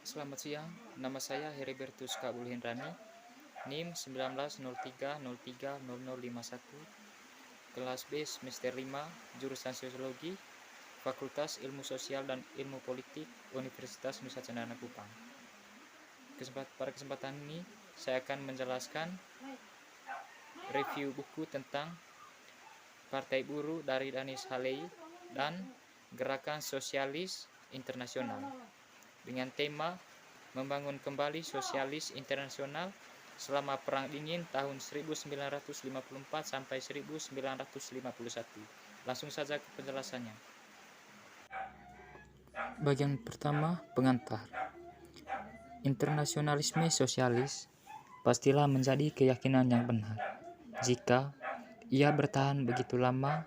Selamat siang, nama saya Heribertus Kabul Hendrani, NIM 1903030051, kelas B semester 5, jurusan Sosiologi, Fakultas Ilmu Sosial dan Ilmu Politik, Universitas Nusa Cendana Kupang. Pada kesempatan ini, saya akan menjelaskan review buku tentang Partai Buruh dari Danis Halei dan Gerakan Sosialis Internasional dengan tema membangun kembali sosialis internasional selama Perang Dingin tahun 1954 sampai 1951. Langsung saja ke penjelasannya. Bagian pertama, pengantar. Internasionalisme sosialis pastilah menjadi keyakinan yang benar jika ia bertahan begitu lama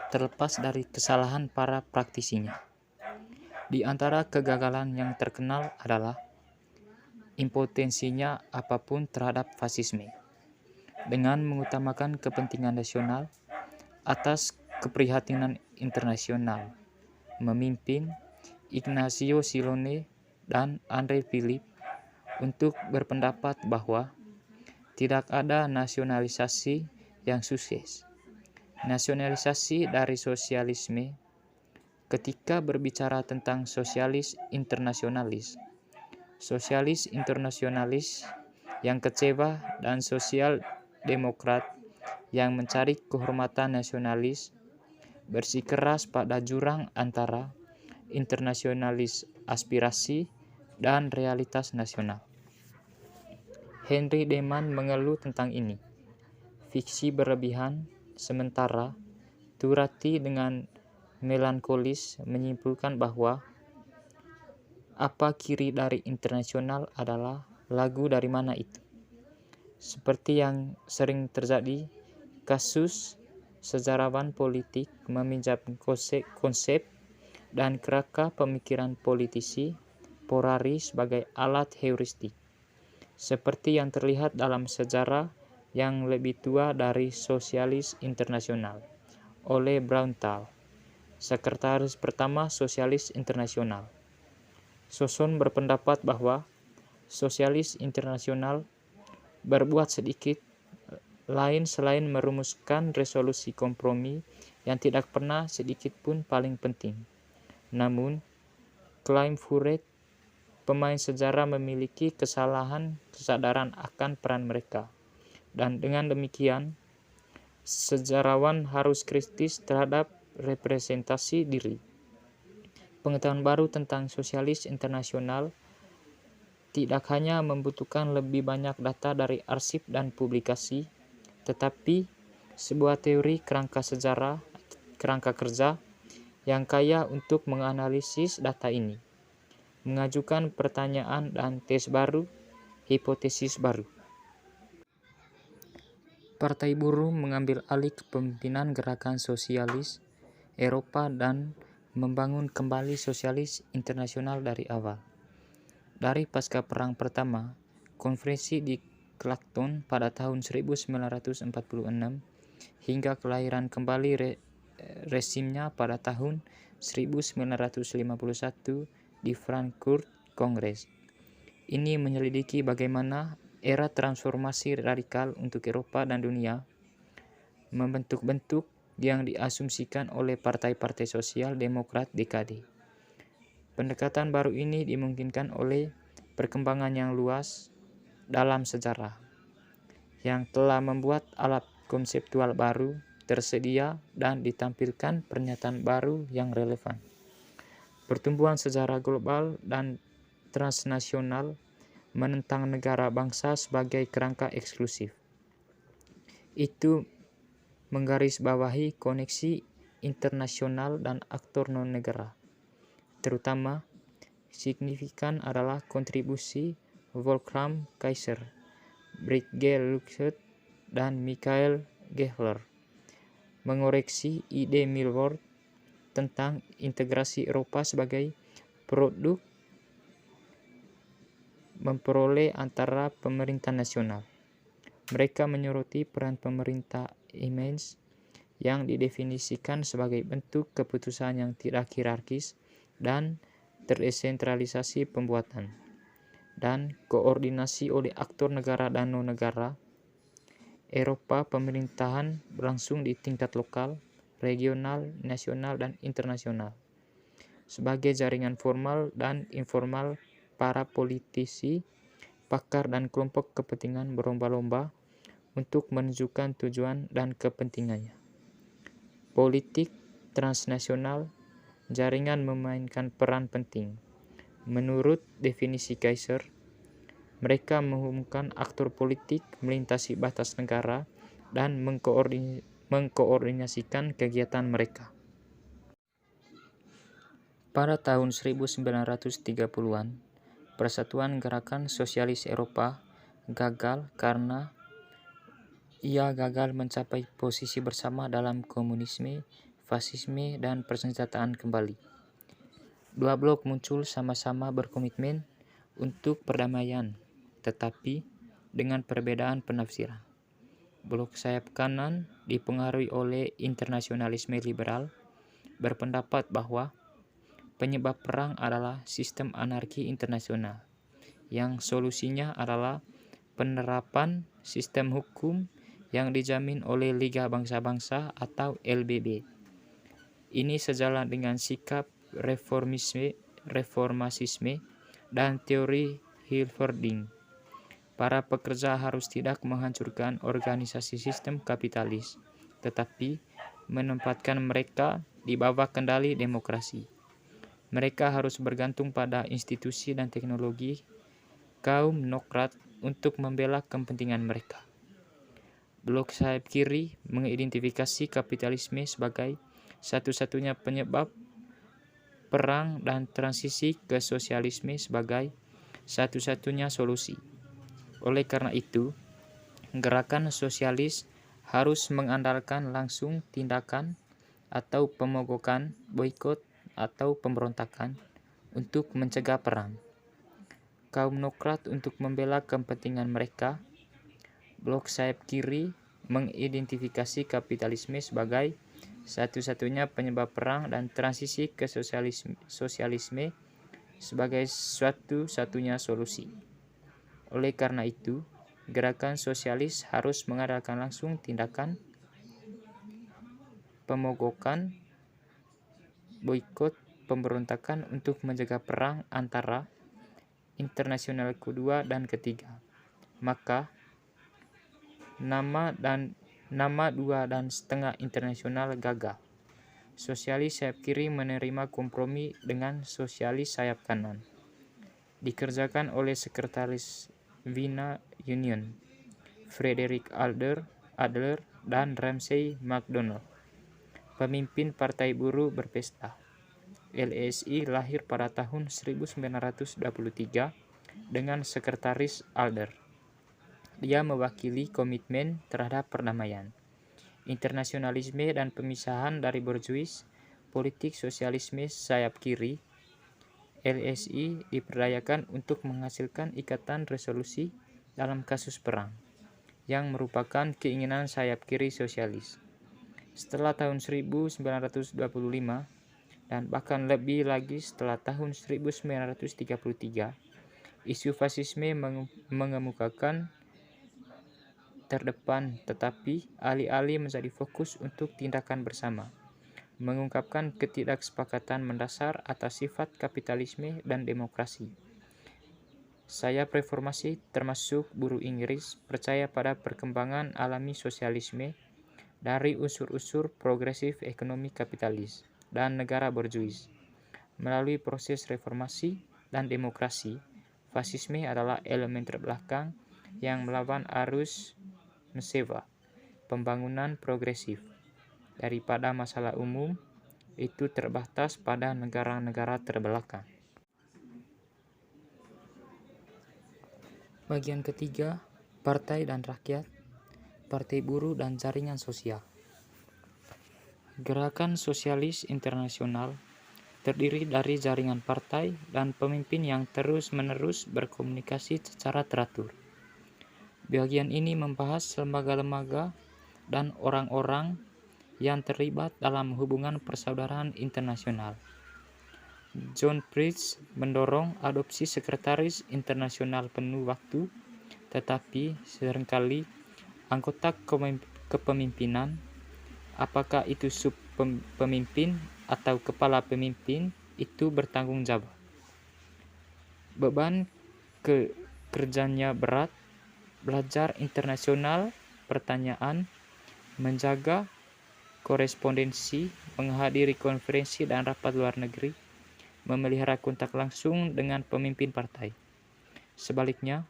terlepas dari kesalahan para praktisinya. Di antara kegagalan yang terkenal adalah impotensinya apapun terhadap fasisme, dengan mengutamakan kepentingan nasional atas keprihatinan internasional, memimpin Ignacio Silone dan Andre Philip untuk berpendapat bahwa tidak ada nasionalisasi yang sukses. Nasionalisasi dari sosialisme, ketika berbicara tentang sosialis internasionalis yang kecewa dan sosial demokrat yang mencari kehormatan nasionalis bersikeras pada jurang antara internasionalis aspirasi dan realitas nasional. Henry Deman mengeluh tentang ini. Fiksi berlebihan, sementara Turati dengan melankolis menyimpulkan bahwa apa kiri dari internasional adalah lagu dari mana itu. Seperti yang sering terjadi, kasus sejarawan politik meminjam konsep dan kerangka pemikiran politisi Porari sebagai alat heuristik, seperti yang terlihat dalam sejarah yang lebih tua dari sosialis internasional, oleh Braunthal, sekretaris pertama sosialis internasional. Soson berpendapat bahwa sosialis internasional berbuat sedikit lain selain merumuskan resolusi kompromi yang tidak pernah sedikit pun paling penting. Namun, klaim Furet, pemain sejarah memiliki kesadaran akan peran mereka, dan dengan demikian, sejarawan harus kritis terhadap representasi diri. Pengetahuan baru tentang sosialis internasional tidak hanya membutuhkan lebih banyak data dari arsip dan publikasi, tetapi sebuah teori kerangka kerja yang kaya untuk menganalisis data ini, mengajukan pertanyaan dan tes baru, hipotesis baru. Partai Buruh mengambil alih kepemimpinan gerakan sosialis Eropa dan membangun kembali sosialis internasional dari awal. Dari pasca Perang Pertama, konferensi di Clacton pada tahun 1946 hingga kelahiran kembali resimnya pada tahun 1951 di Frankfurt Kongres. Ini menyelidiki bagaimana era transformasi radikal untuk Eropa dan dunia membentuk-bentuk yang diasumsikan oleh partai-partai sosial demokrat dekade. Pendekatan baru ini dimungkinkan oleh perkembangan yang luas dalam sejarah, yang telah membuat alat konseptual baru tersedia dan ditampilkan pernyataan baru yang relevan. Pertumbuhan sejarah global dan transnasional menentang negara bangsa sebagai kerangka eksklusif. Itu menggarisbawahi koneksi internasional dan aktor non-negara. Terutama, signifikan adalah kontribusi Wolfram Kaiser, Brigitte Luxet, dan Michael Gehler mengoreksi ide Milward tentang integrasi Eropa sebagai produk memperoleh antara pemerintah nasional. Mereka menyoroti peran pemerintah imens yang didefinisikan sebagai bentuk keputusan yang tidak hierarkis dan terdesentralisasi pembuatan. dan koordinasi oleh aktor negara dan non-negara. Eropa, pemerintahan berlangsung di tingkat lokal, regional, nasional, dan internasional. Sebagai jaringan formal dan informal, para politisi, pakar, dan kelompok kepentingan berlomba-lomba untuk menunjukkan tujuan dan kepentingannya. Politik transnasional, jaringan memainkan peran penting. Menurut definisi Kaiser, mereka menghubungkan aktor politik melintasi batas negara dan mengkoordinasikan kegiatan mereka. Pada tahun 1930-an, Persatuan Gerakan Sosialis Eropa gagal karena ia gagal mencapai posisi bersama dalam komunisme, fasisme, dan persenjataan kembali. Dua blok muncul sama-sama berkomitmen untuk perdamaian, tetapi dengan perbedaan penafsiran. Blok sayap kanan dipengaruhi oleh internasionalisme liberal, berpendapat bahwa penyebab perang adalah sistem anarki internasional, yang solusinya adalah penerapan sistem hukum yang dijamin oleh Liga Bangsa-Bangsa atau LBB. Ini sejalan dengan sikap reformasisme dan teori Hilferding. Para pekerja harus tidak menghancurkan organisasi sistem kapitalis, tetapi menempatkan mereka di bawah kendali demokrasi. Mereka harus bergantung pada institusi dan teknologi kaum nokrat untuk membela kepentingan mereka. Blok sayap kiri mengidentifikasi kapitalisme sebagai satu-satunya penyebab perang dan transisi ke sosialisme sebagai satu-satunya solusi. Oleh karena itu, gerakan sosialis harus mengandalkan langsung tindakan atau pemogokan, boikot, atau pemberontakan untuk mencegah perang. Kaum nokrat untuk membela kepentingan mereka. Blok sayap kiri mengidentifikasi kapitalisme sebagai satu-satunya penyebab perang dan transisi ke sosialisme sebagai satu-satunya solusi. Oleh karena itu, gerakan sosialis harus mengandalkan langsung tindakan, pemogokan, boikot, pemberontakan untuk mencegah perang antara internasional kedua dan ketiga. Maka nama 2,5 internasional gagal. Sosialis sayap kiri menerima kompromi dengan sosialis sayap kanan. Dikerjakan oleh Sekretaris Wiener Union, Frederick Adler, dan Ramsay MacDonald. Pemimpin Partai Buruh berpesta. LSI lahir pada tahun 1923 dengan Sekretaris Adler. Dia mewakili komitmen terhadap perdamaian, internasionalisme, dan pemisahan dari borjuis, politik sosialisme sayap kiri. LSI diperdayakan untuk menghasilkan ikatan resolusi dalam kasus perang, yang merupakan keinginan sayap kiri sosialis. Setelah tahun 1925, dan bahkan lebih lagi setelah tahun 1933, isu fasisme mengemukakan terdepan, tetapi alih-alih menjadi fokus untuk tindakan bersama, mengungkapkan ketidaksepakatan mendasar atas sifat kapitalisme dan demokrasi. Sayap reformasi, termasuk buruh Inggris, percaya pada perkembangan alami sosialisme dari unsur-unsur progresif ekonomi kapitalis dan negara borjuis. Melalui proses reformasi dan demokrasi, fasisme adalah elemen terbelakang yang melawan arus mensewa pembangunan progresif. Daripada masalah umum, itu terbatas pada negara-negara terbelakang. Bagian ketiga, partai dan rakyat, partai buruh dan jaringan sosial. Gerakan Sosialis Internasional terdiri dari jaringan partai dan pemimpin yang terus-menerus berkomunikasi secara teratur. Bagian ini membahas lembaga-lembaga dan orang-orang yang terlibat dalam hubungan persaudaraan internasional. John Prince mendorong adopsi sekretaris internasional penuh waktu, tetapi seringkali anggota kepemimpinan, apakah itu pemimpin atau kepala pemimpin, itu bertanggung jawab. Beban kerjanya berat, belajar internasional, pertanyaan, menjaga korespondensi, menghadiri konferensi dan rapat luar negeri, memelihara kontak langsung dengan pemimpin partai. Sebaliknya,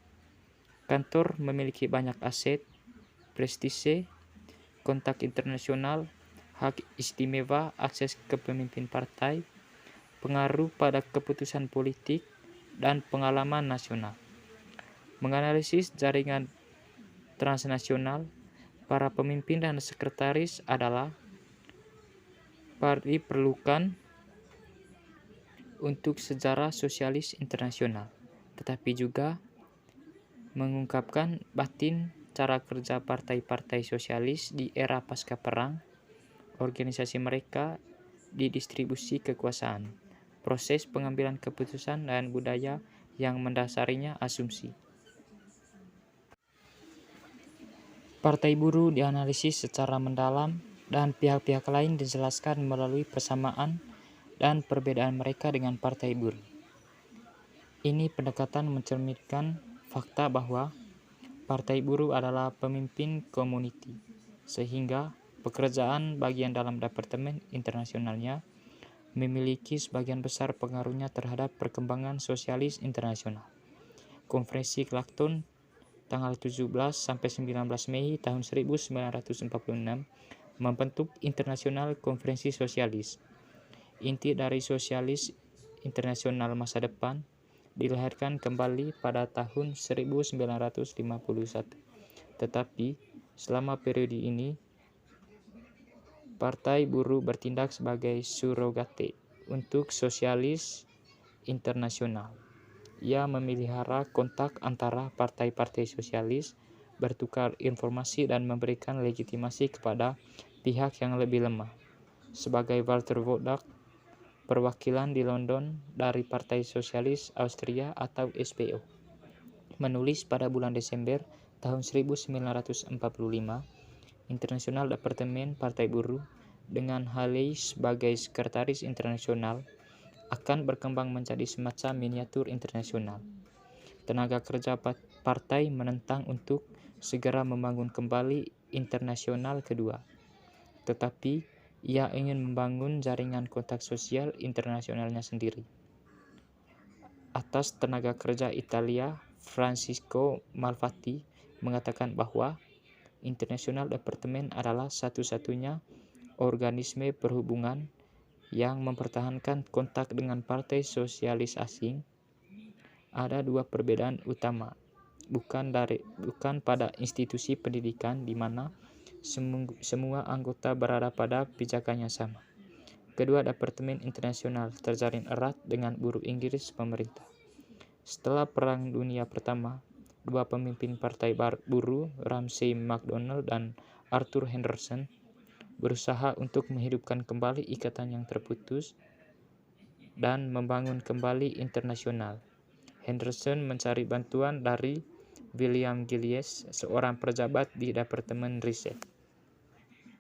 kantor memiliki banyak aset, prestise, kontak internasional, hak istimewa, akses ke pemimpin partai, pengaruh pada keputusan politik, dan pengalaman nasional. Menganalisis jaringan transnasional, para pemimpin dan sekretaris adalah diperlukan untuk sejarah sosialis internasional, tetapi juga mengungkapkan batin cara kerja partai-partai sosialis di era pasca perang, organisasi mereka, didistribusi kekuasaan, proses pengambilan keputusan dan budaya yang mendasarinya asumsi. Partai buruh dianalisis secara mendalam dan pihak-pihak lain dijelaskan melalui persamaan dan perbedaan mereka dengan partai buruh. Ini pendekatan mencerminkan fakta bahwa partai buruh adalah pemimpin komuniti, sehingga pekerjaan bagian dalam departemen internasionalnya memiliki sebagian besar pengaruhnya terhadap perkembangan sosialis internasional. Konferensi Clacton tanggal 17-19 Mei tahun 1946 membentuk Internasional Konferensi Sosialis. Inti dari Sosialis Internasional masa depan dilahirkan kembali pada tahun 1951. Tetapi selama periode ini, Partai Buruh bertindak sebagai surrogate untuk Sosialis Internasional. Ia memelihara kontak antara partai-partai sosialis, bertukar informasi dan memberikan legitimasi kepada pihak yang lebih lemah. Sebagai Walter Wodak, perwakilan di London dari Partai Sosialis Austria atau SPO, menulis pada bulan Desember tahun 1945, Internasional Departemen Partai Buruh dengan Haley sebagai sekretaris internasional akan berkembang menjadi semacam miniatur internasional. Tenaga kerja partai menentang untuk segera membangun kembali internasional kedua, tetapi ia ingin membangun jaringan kontak sosial internasionalnya sendiri. Atas tenaga kerja Italia, Francisco Malfatti mengatakan bahwa Internasional Departemen adalah satu-satunya organisme perhubungan yang mempertahankan kontak dengan partai sosialis asing. Ada dua perbedaan utama, bukan pada institusi pendidikan di mana semua anggota berada pada pijakan yang sama. Kedua departemen internasional terjalin erat dengan buruh Inggris pemerintah. Setelah Perang Dunia Pertama, dua pemimpin partai buruh, Ramsay MacDonald dan Arthur Henderson, berusaha untuk menghidupkan kembali ikatan yang terputus dan membangun kembali internasional. Henderson mencari bantuan dari William Gillies, seorang pejabat di Departemen Riset.